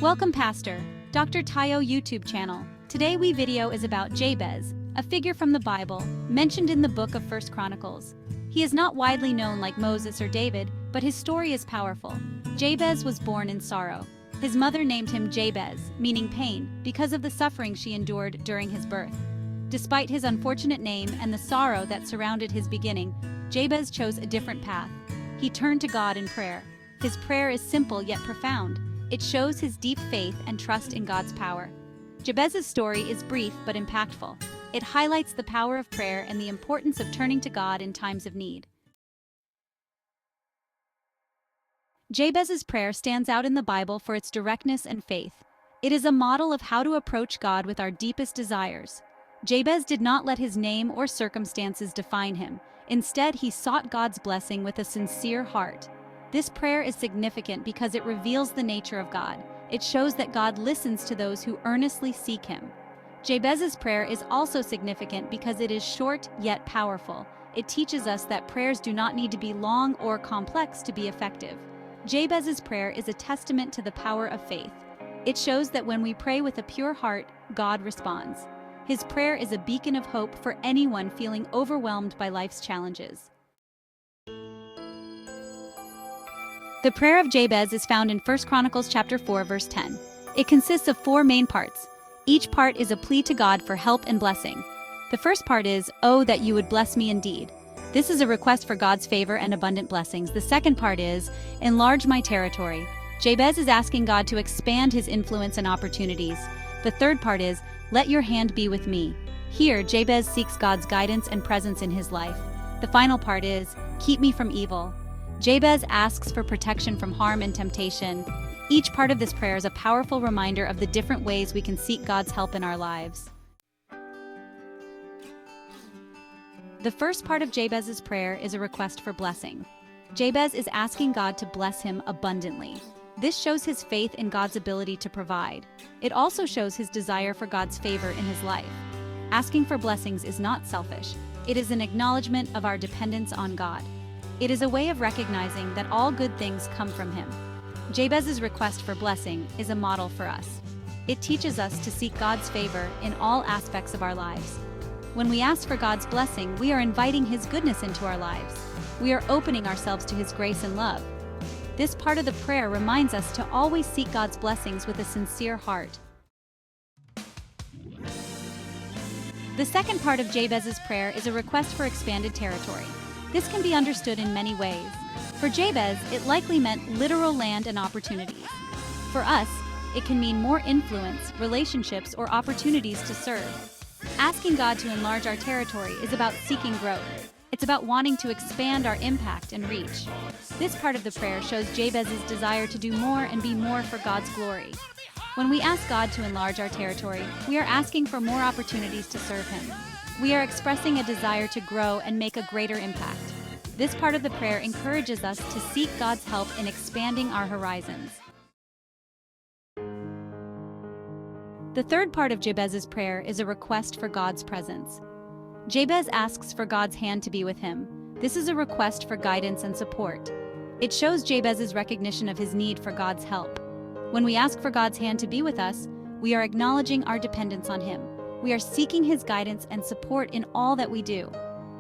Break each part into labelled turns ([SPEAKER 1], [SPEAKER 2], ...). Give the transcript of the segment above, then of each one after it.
[SPEAKER 1] Welcome, Pastor Dr. Tayo YouTube channel. Today video is about Jabez, a figure from the Bible, mentioned in the book of 1 Chronicles. He is not widely known like Moses or David, but his story is powerful. Jabez was born in sorrow. His mother named him Jabez, meaning pain, because of the suffering she endured during his birth. Despite his unfortunate name and the sorrow that surrounded his beginning, Jabez chose a different path. He turned to God in prayer. His prayer is simple yet profound. It shows his deep faith and trust in God's power. Jabez's story is brief but impactful. It highlights the power of prayer and the importance of turning to God in times of need. Jabez's prayer stands out in the Bible for its directness and faith. It is a model of how to approach God with our deepest desires. Jabez did not let his name or circumstances define him. Instead, he sought God's blessing with a sincere heart. This prayer is significant because it reveals the nature of God. It shows that God listens to those who earnestly seek Him. Jabez's prayer is also significant because it is short yet powerful. It teaches us that prayers do not need to be long or complex to be effective. Jabez's prayer is a testament to the power of faith. It shows that when we pray with a pure heart, God responds. His prayer is a beacon of hope for anyone feeling overwhelmed by life's challenges. The prayer of Jabez is found in 1 Chronicles chapter 4, verse 10. It consists of 4 main parts. Each part is a plea to God for help and blessing. The first part is, "Oh, that you would bless me indeed." This is a request for God's favor and abundant blessings. The second part is, "Enlarge my territory." Jabez is asking God to expand his influence and opportunities. The third part is, "Let your hand be with me." Here, Jabez seeks God's guidance and presence in his life. The final part is, "Keep me from evil." Jabez asks for protection from harm and temptation. Each part of this prayer is a powerful reminder of the different ways we can seek God's help in our lives. The first part of Jabez's prayer is a request for blessing. Jabez is asking God to bless him abundantly. This shows his faith in God's ability to provide. It also shows his desire for God's favor in his life. Asking for blessings is not selfish. It is an acknowledgement of our dependence on God. It is a way of recognizing that all good things come from Him. Jabez's request for blessing is a model for us. It teaches us to seek God's favor in all aspects of our lives. When we ask for God's blessing, we are inviting His goodness into our lives. We are opening ourselves to His grace and love. This part of the prayer reminds us to always seek God's blessings with a sincere heart. The second part of Jabez's prayer is a request for expanded territory. This can be understood in many ways. For Jabez, it likely meant literal land and opportunities. For us, it can mean more influence, relationships, or opportunities to serve. Asking God to enlarge our territory is about seeking growth. It's about wanting to expand our impact and reach. This part of the prayer shows Jabez's desire to do more and be more for God's glory. When we ask God to enlarge our territory, we are asking for more opportunities to serve Him. We are expressing a desire to grow and make a greater impact. This part of the prayer encourages us to seek God's help in expanding our horizons. The third part of Jabez's prayer is a request for God's presence. Jabez asks for God's hand to be with him. This is a request for guidance and support. It shows Jabez's recognition of his need for God's help. When we ask for God's hand to be with us, we are acknowledging our dependence on Him. We are seeking His guidance and support in all that we do.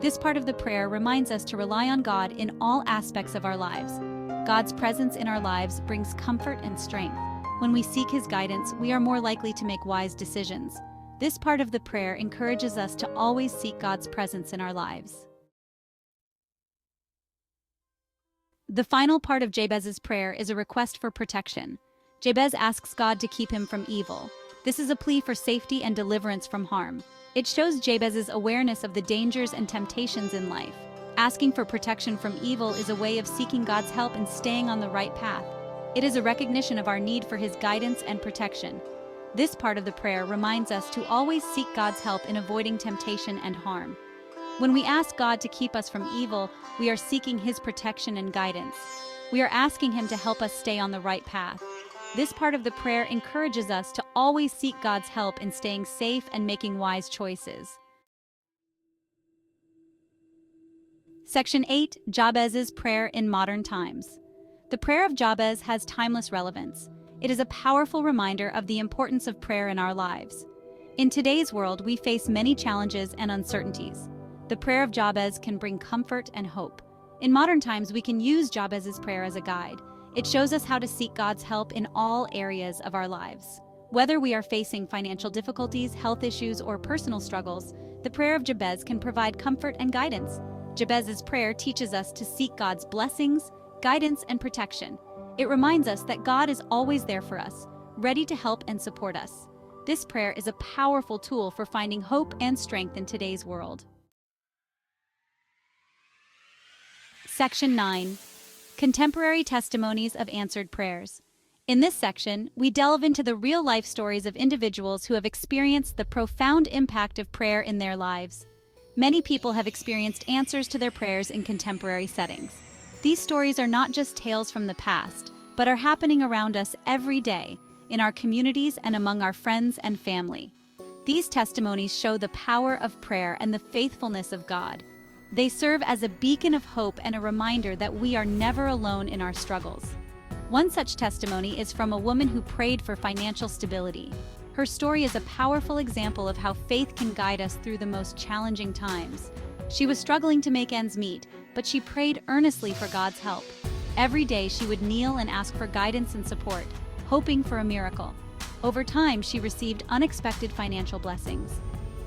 [SPEAKER 1] This part of the prayer reminds us to rely on God in all aspects of our lives. God's presence in our lives brings comfort and strength. When we seek His guidance, we are more likely to make wise decisions. This part of the prayer encourages us to always seek God's presence in our lives. The final part of Jabez's prayer is a request for protection. Jabez asks God to keep him from evil. This is a plea for safety and deliverance from harm. It shows Jabez's awareness of the dangers and temptations in life. Asking for protection from evil is a way of seeking God's help and staying on the right path. It is a recognition of our need for His guidance and protection. This part of the prayer reminds us to always seek God's help in avoiding temptation and harm. When we ask God to keep us from evil, we are seeking His protection and guidance. We are asking Him to help us stay on the right path. This part of the prayer encourages us to always seek God's help in staying safe and making wise choices. Section 8. Jabez's prayer in modern times. The prayer of Jabez has timeless relevance. It is a powerful reminder of the importance of prayer in our lives. In today's world, we face many challenges and uncertainties. The prayer of Jabez can bring comfort and hope. In modern times, we can use Jabez's prayer as a guide. It shows us how to seek God's help in all areas of our lives. Whether we are facing financial difficulties, health issues, or personal struggles, the prayer of Jabez can provide comfort and guidance. Jabez's prayer teaches us to seek God's blessings, guidance, and protection. It reminds us that God is always there for us, ready to help and support us. This prayer is a powerful tool for finding hope and strength in today's world. Section 9. Contemporary Testimonies of Answered Prayers. In this section, we delve into the real-life stories of individuals who have experienced the profound impact of prayer in their lives. Many people have experienced answers to their prayers in contemporary settings. These stories are not just tales from the past, but are happening around us every day, in our communities and among our friends and family. These testimonies show the power of prayer and the faithfulness of God. They serve as a beacon of hope and a reminder that we are never alone in our struggles. One such testimony is from a woman who prayed for financial stability. Her story is a powerful example of how faith can guide us through the most challenging times. She was struggling to make ends meet, but she prayed earnestly for God's help. Every day she would kneel and ask for guidance and support, hoping for a miracle. Over time, she received unexpected financial blessings.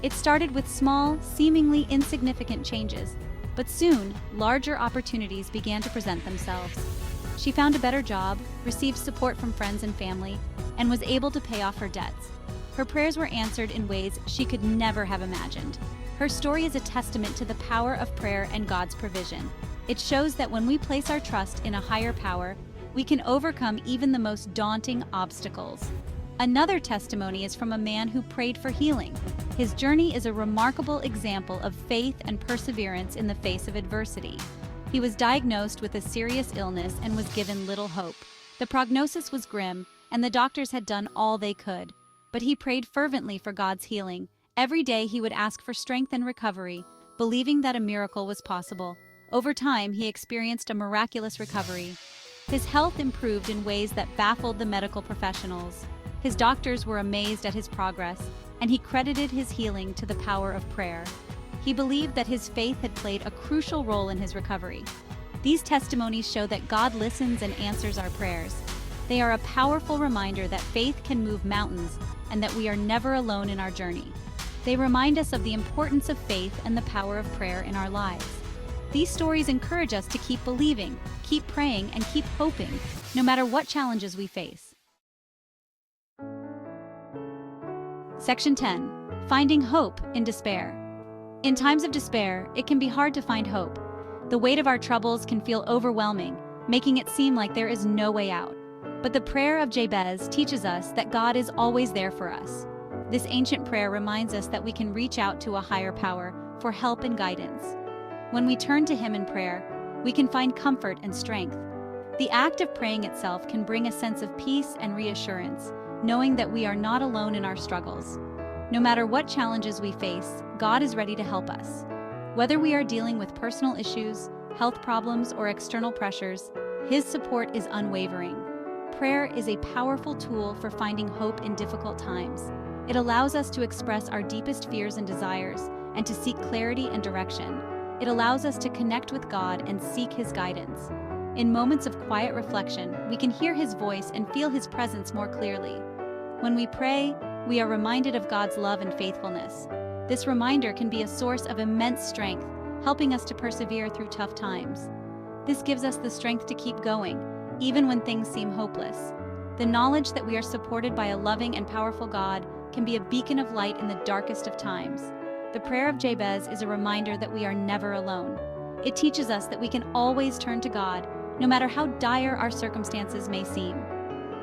[SPEAKER 1] It started with small, seemingly insignificant changes, but soon, larger opportunities began to present themselves. She found a better job, received support from friends and family, and was able to pay off her debts. Her prayers were answered in ways she could never have imagined. Her story is a testament to the power of prayer and God's provision. It shows that when we place our trust in a higher power, we can overcome even the most daunting obstacles. Another testimony is from a man who prayed for healing. His journey is a remarkable example of faith and perseverance in the face of adversity. He was diagnosed with a serious illness and was given little hope. The prognosis was grim, and the doctors had done all they could. But he prayed fervently for God's healing. Every day he would ask for strength and recovery, believing that a miracle was possible. Over time, he experienced a miraculous recovery. His health improved in ways that baffled the medical professionals. His doctors were amazed at his progress, and he credited his healing to the power of prayer. He believed that his faith had played a crucial role in his recovery. These testimonies show that God listens and answers our prayers. They are a powerful reminder that faith can move mountains and that we are never alone in our journey. They remind us of the importance of faith and the power of prayer in our lives. These stories encourage us to keep believing, keep praying, and keep hoping, no matter what challenges we face. Section 10. Finding Hope in Despair. In times of despair, it can be hard to find hope. The weight of our troubles can feel overwhelming, making it seem like there is no way out. But the prayer of Jabez teaches us that God is always there for us. This ancient prayer reminds us that we can reach out to a higher power for help and guidance. When we turn to Him in prayer, we can find comfort and strength. The act of praying itself can bring a sense of peace and reassurance, knowing that we are not alone in our struggles. No matter what challenges we face, God is ready to help us. Whether we are dealing with personal issues, health problems, or external pressures, His support is unwavering. Prayer is a powerful tool for finding hope in difficult times. It allows us to express our deepest fears and desires, and to seek clarity and direction. It allows us to connect with God and seek His guidance. In moments of quiet reflection, we can hear His voice and feel His presence more clearly. When we pray, we are reminded of God's love and faithfulness. This reminder can be a source of immense strength, helping us to persevere through tough times. This gives us the strength to keep going, even when things seem hopeless. The knowledge that we are supported by a loving and powerful God can be a beacon of light in the darkest of times. The prayer of Jabez is a reminder that we are never alone. It teaches us that we can always turn to God, no matter how dire our circumstances may seem.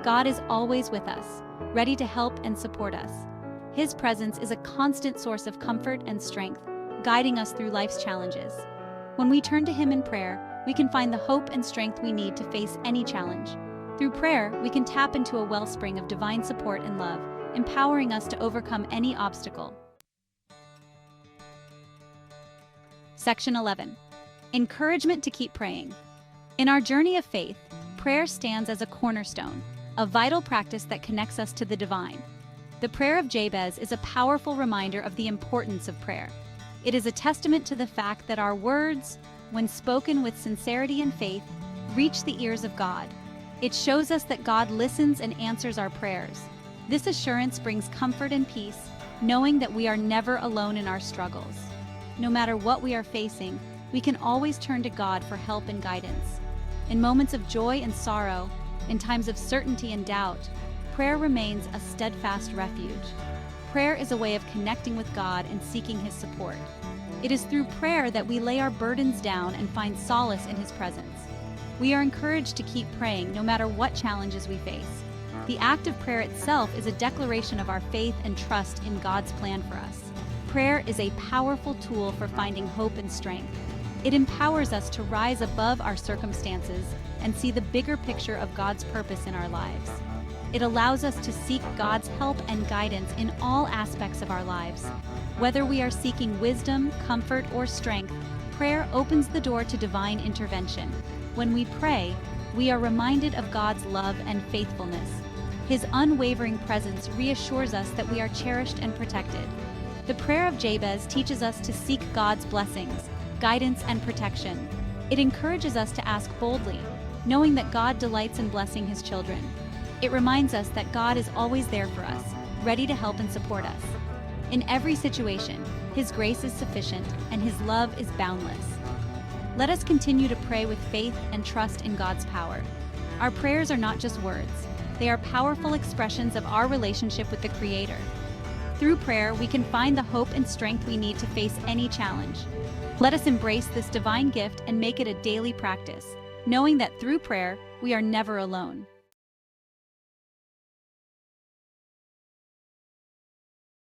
[SPEAKER 1] God is always with us, ready to help and support us. His presence is a constant source of comfort and strength, guiding us through life's challenges. When we turn to Him in prayer, we can find the hope and strength we need to face any challenge. Through prayer, we can tap into a wellspring of divine support and love, empowering us to overcome any obstacle. Section 11. Encouragement to keep praying. In our journey of faith, prayer stands as a cornerstone. a vital practice that connects us to the divine. The prayer of Jabez is a powerful reminder of the importance of prayer. It is a testament to the fact that our words, when spoken with sincerity and faith, reach the ears of God. It shows us that God listens and answers our prayers. This assurance brings comfort and peace, knowing that we are never alone in our struggles. No matter what we are facing, we can always turn to God for help and guidance. In moments of joy and sorrow, in times of certainty and doubt, prayer remains a steadfast refuge. Prayer is a way of connecting with God and seeking His support. It is through prayer that we lay our burdens down and find solace in His presence. We are encouraged to keep praying no matter what challenges we face. The act of prayer itself is a declaration of our faith and trust in God's plan for us. Prayer is a powerful tool for finding hope and strength. It empowers us to rise above our circumstances and see the bigger picture of God's purpose in our lives. It allows us to seek God's help and guidance in all aspects of our lives. Whether we are seeking wisdom, comfort, or strength, prayer opens the door to divine intervention. When we pray, we are reminded of God's love and faithfulness. His unwavering presence reassures us that we are cherished and protected. The prayer of Jabez teaches us to seek God's blessings, guidance, and protection. It encourages us to ask boldly, knowing that God delights in blessing His children. It reminds us that God is always there for us, ready to help and support us. In every situation, His grace is sufficient and His love is boundless. Let us continue to pray with faith and trust in God's power. Our prayers are not just words. They are powerful expressions of our relationship with the Creator. Through prayer, we can find the hope and strength we need to face any challenge. Let us embrace this divine gift and make it a daily practice, knowing that through prayer, we are never alone.